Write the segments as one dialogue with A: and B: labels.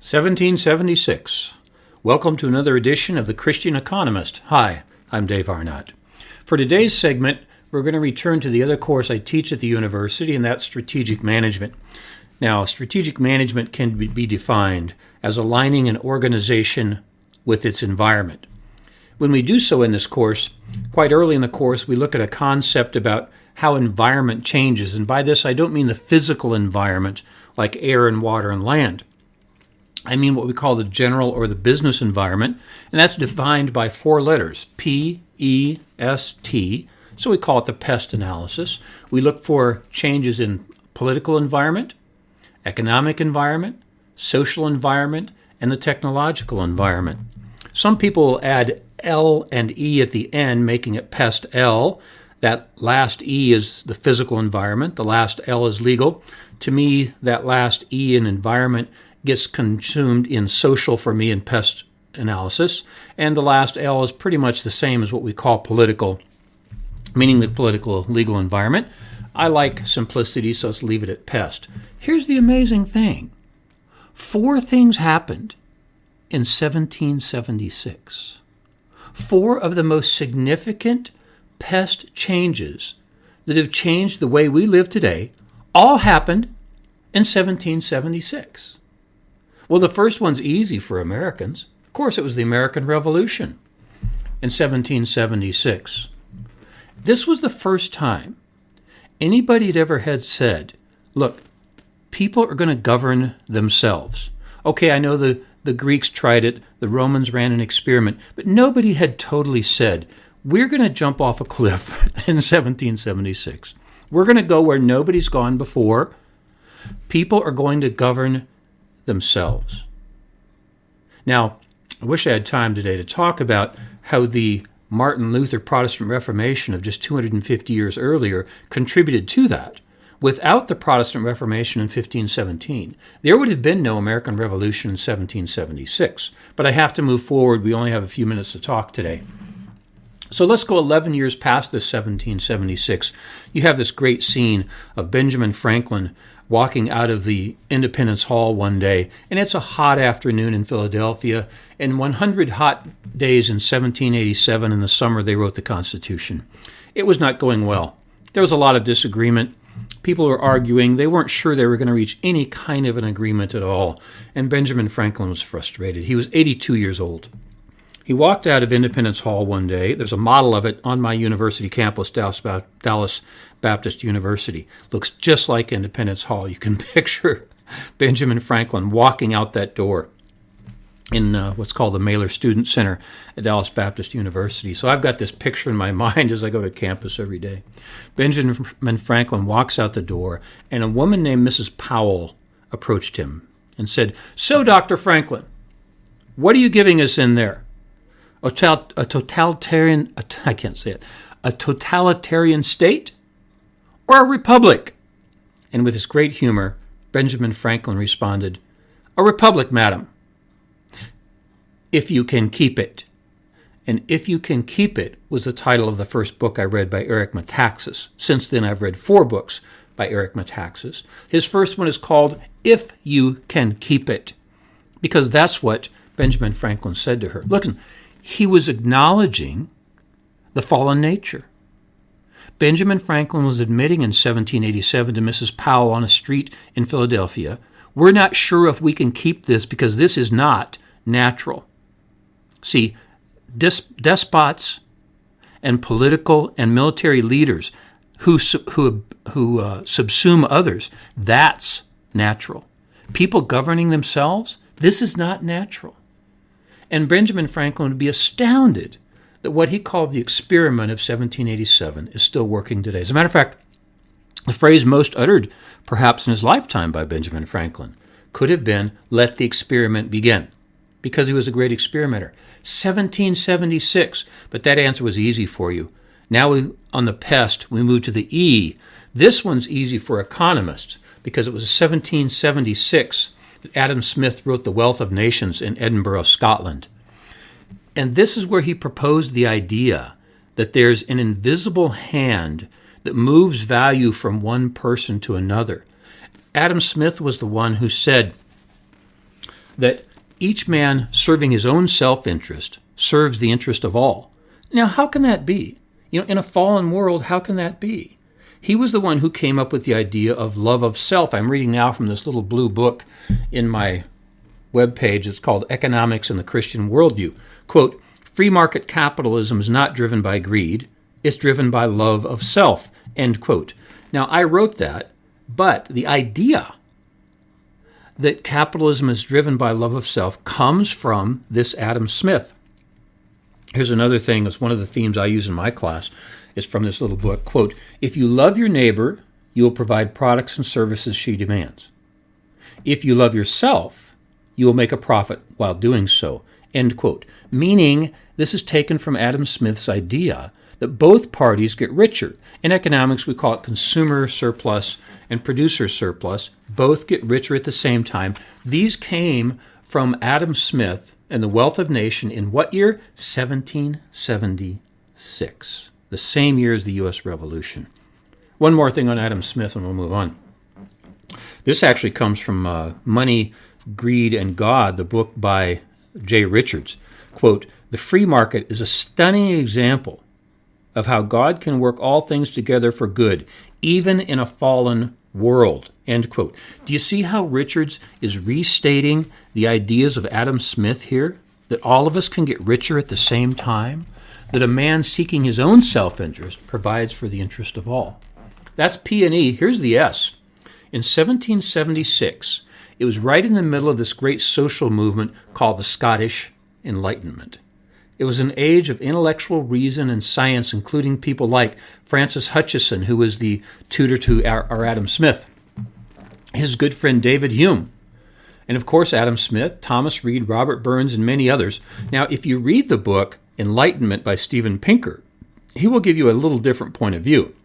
A: 1776. Welcome to another edition of the Christian Economist. Hi, I'm Dave Arnott. For today's segment, we're going to return to the other course I teach at the university, and that's strategic management. Now, strategic management can be defined as aligning an organization with its environment. When we do so in this course, quite early in the course, we look at a concept about how environment changes. And by this, I don't mean the physical environment like air and water and land. I mean what we call the general or the business environment, and that's defined by four letters, P-E-S-T. So we call it the Pest Analysis. We look for changes in political environment, economic environment, social environment, and the technological environment. Some people will add L and E at the end, making it Pest L. That last E is the physical environment. The last L is legal. To me, that last E in environment gets consumed in social for me in Pest Analysis. And the last L is pretty much the same as what we call political, meaning the political legal environment. I like simplicity, so let's leave it at Pest. Here's the amazing thing. Four things happened in 1776. Four of the most significant pest changes that have changed the way we live today all happened in 1776. Well, the first one's easy for Americans. Of course, it was the American Revolution in 1776. This was the first time anybody had ever had said, look, people are going to govern themselves. Okay, I know the Greeks tried it, the Romans ran an experiment, but nobody had totally said, we're going to jump off a cliff in 1776. We're going to go where nobody's gone before. People are going to govern themselves. Now, I wish I had time today to talk about how the Martin Luther Protestant Reformation of just 250 years earlier contributed to that. Without the Protestant Reformation in 1517, there would have been no American Revolution in 1776. But I have to move forward. We only have a few minutes to talk today. So let's go 11 years past this 1776. You have this great scene of Benjamin Franklin walking out of the Independence Hall one day, and it's a hot afternoon in Philadelphia, and 100 hot days in 1787 in the summer they wrote the Constitution. It was not going well. There was a lot of disagreement. People were arguing. They weren't sure they were going to reach any kind of an agreement at all, and Benjamin Franklin was frustrated. He was 82 years old. He walked out of Independence Hall one day. There's a model of it on my university campus, Dallas Baptist University. Looks just like Independence Hall. You can picture Benjamin Franklin walking out that door in what's called the Mailer Student Center at Dallas Baptist University. So I've got this picture in my mind as I go to campus every day. Benjamin Franklin walks out the door, and a woman named Mrs. Powell approached him and said, "So, Dr. Franklin, what are you giving us in there? A totalitarian state or a republic?" And with his great humor, Benjamin Franklin responded, "A republic, madam, if you can keep it." And If You Can Keep It was the title of the first book I read by Eric Metaxas. Since then, I've read 4 books by Eric Metaxas. His first one is called If You Can Keep It, because that's what Benjamin Franklin said to her. Listen, he was acknowledging the fallen nature. Benjamin Franklin was admitting in 1787 to Mrs. Powell on a street in Philadelphia, "We're not sure if we can keep this because this is not natural." See, despots and political and military leaders who subsume others, that's natural. People governing themselves, this is not natural. And Benjamin Franklin would be astounded that what he called the experiment of 1787 is still working today. As a matter of fact, the phrase most uttered, perhaps in his lifetime by Benjamin Franklin, could have been, "Let the experiment begin," because he was a great experimenter. 1776, but that answer was easy for you. Now on the pest, we move to the E. This one's easy for economists because it was 1776 that Adam Smith wrote The Wealth of Nations in Edinburgh, Scotland. And this is where he proposed the idea that there's an invisible hand that moves value from one person to another. Adam Smith was the one who said that each man serving his own self-interest serves the interest of all. Now, how can that be? In a fallen world, how can that be? He was the one who came up with the idea of love of self. I'm reading now from this little blue book in my webpage. It's called Economics and the Christian Worldview. Quote, free market capitalism is not driven by greed. It's driven by love of self, end quote. Now, I wrote that, but the idea that capitalism is driven by love of self comes from this Adam Smith. Here's another thing. It's one of the themes I use in my class. It's from this little book. Quote, if you love your neighbor, you will provide products and services she demands. If you love yourself, you will make a profit while doing so, end quote. Meaning, this is taken from Adam Smith's idea that both parties get richer. In economics, we call it consumer surplus and producer surplus. Both get richer at the same time. These came from Adam Smith and the Wealth of Nations in what year? 1776, the same year as the U.S. Revolution. One more thing on Adam Smith and we'll move on. This actually comes from Money, Greed, and God, the book by Jay Richards. Quote, the free market is a stunning example of how God can work all things together for good, even in a fallen world, end quote. Do you see how Richards is restating the ideas of Adam Smith here? That all of us can get richer at the same time? That a man seeking his own self-interest provides for the interest of all? That's P and E. Here's the S. In 1776, it was right in the middle of this great social movement called the Scottish Enlightenment. It was an age of intellectual reason and science, including people like Francis Hutcheson, who was the tutor to our Adam Smith, his good friend David Hume, and of course Adam Smith, Thomas Reed, Robert Burns, and many others. Now, if you read the book Enlightenment by Steven Pinker, he will give you a little different point of view.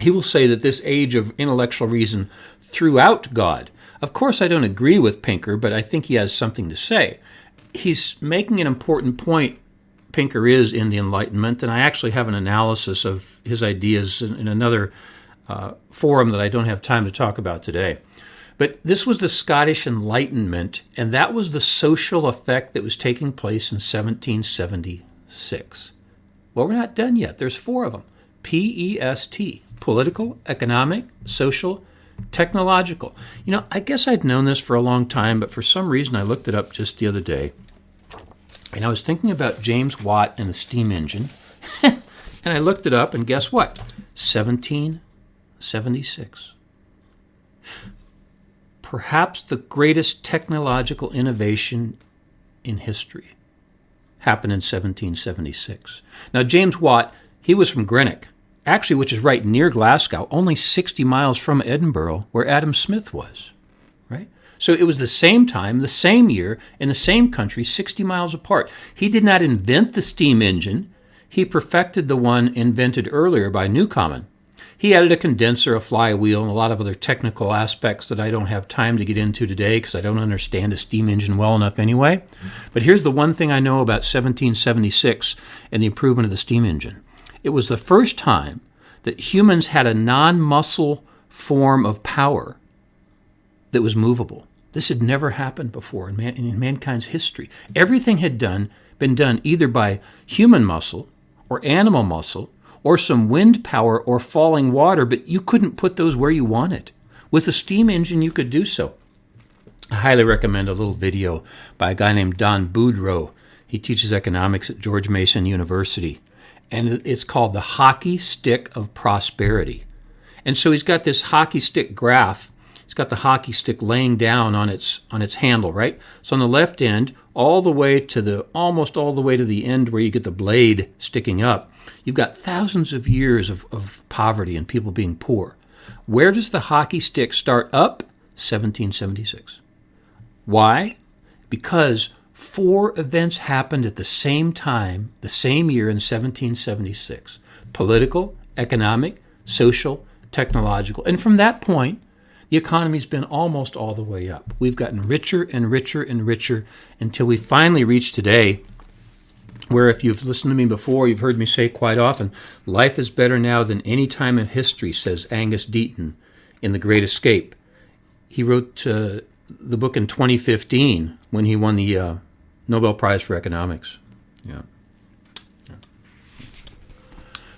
A: He will say that this age of intellectual reason threw out God. Of course, I don't agree with Pinker, but I think he has something to say. He's making an important point, Pinker is, in the Enlightenment, and I actually have an analysis of his ideas in another forum that I don't have time to talk about today. But this was the Scottish Enlightenment, and that was the social effect that was taking place in 1776. Well, we're not done yet. There's 4 of them. P-E-S-T, political, economic, social, technological. I guess I'd known this for a long time, but for some reason I looked it up just the other day. And I was thinking about James Watt and the steam engine. And I looked it up, and guess what? 1776. Perhaps the greatest technological innovation in history happened in 1776. Now, James Watt, he was from Greenock, actually, which is right near Glasgow, only 60 miles from Edinburgh, where Adam Smith was, right? So it was the same time, the same year, in the same country, 60 miles apart. He did not invent the steam engine. He perfected the one invented earlier by Newcomen. He added a condenser, a flywheel, and a lot of other technical aspects that I don't have time to get into today because I don't understand a steam engine well enough anyway. But here's the one thing I know about 1776 and the improvement of the steam engine. It was the first time that humans had a non-muscle form of power that was movable. This had never happened before in mankind's history. Everything had been done either by human muscle or animal muscle or some wind power or falling water, but you couldn't put those where you wanted. With a steam engine, you could do so. I highly recommend a little video by a guy named Don Boudreaux. He teaches economics at George Mason University, and it's called the hockey stick of prosperity. And so he's got this hockey stick graph. It's got the hockey stick laying down on its handle, right? So on the left end, almost all the way to the end where you get the blade sticking up, you've got thousands of years of poverty and people being poor. Where does the hockey stick start up? 1776. Why? Because 4 events happened at the same time, the same year in 1776. Political, economic, social, technological. And from that point, the economy's been almost all the way up. We've gotten richer and richer and richer until we finally reach today, where if you've listened to me before, you've heard me say quite often, life is better now than any time in history, says Angus Deaton in The Great Escape. He wrote the the book in 2015 when he won the Nobel Prize for Economics. Yeah.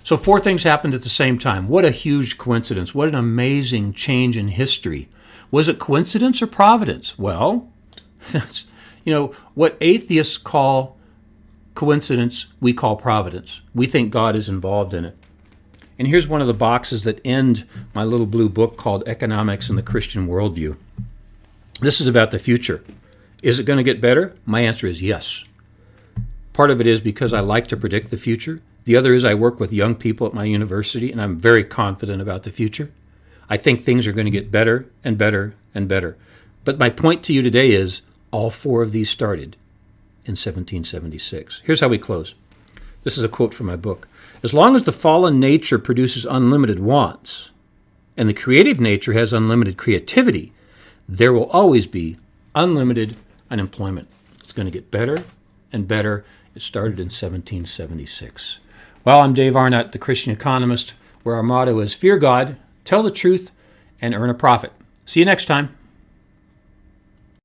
A: So 4 things happened at the same time. What a huge coincidence. What an amazing change in history. Was it coincidence or providence? Well, that's, what atheists call coincidence, we call providence. We think God is involved in it. And here's one of the boxes that end my little blue book called Economics and the Christian Worldview. This is about the future. Is it going to get better? My answer is yes. Part of it is because I like to predict the future. The other is I work with young people at my university, and I'm very confident about the future. I think things are going to get better and better and better. But my point to you today is all 4 of these started in 1776. Here's how we close. This is a quote from my book. As long as the fallen nature produces unlimited wants, and the creative nature has unlimited creativity, there will always be unlimited unemployment. It's going to get better and better. It started in 1776. Well, I'm Dave Arnott, the Christian Economist, where our motto is fear God, tell the truth, and earn a profit. See you next time.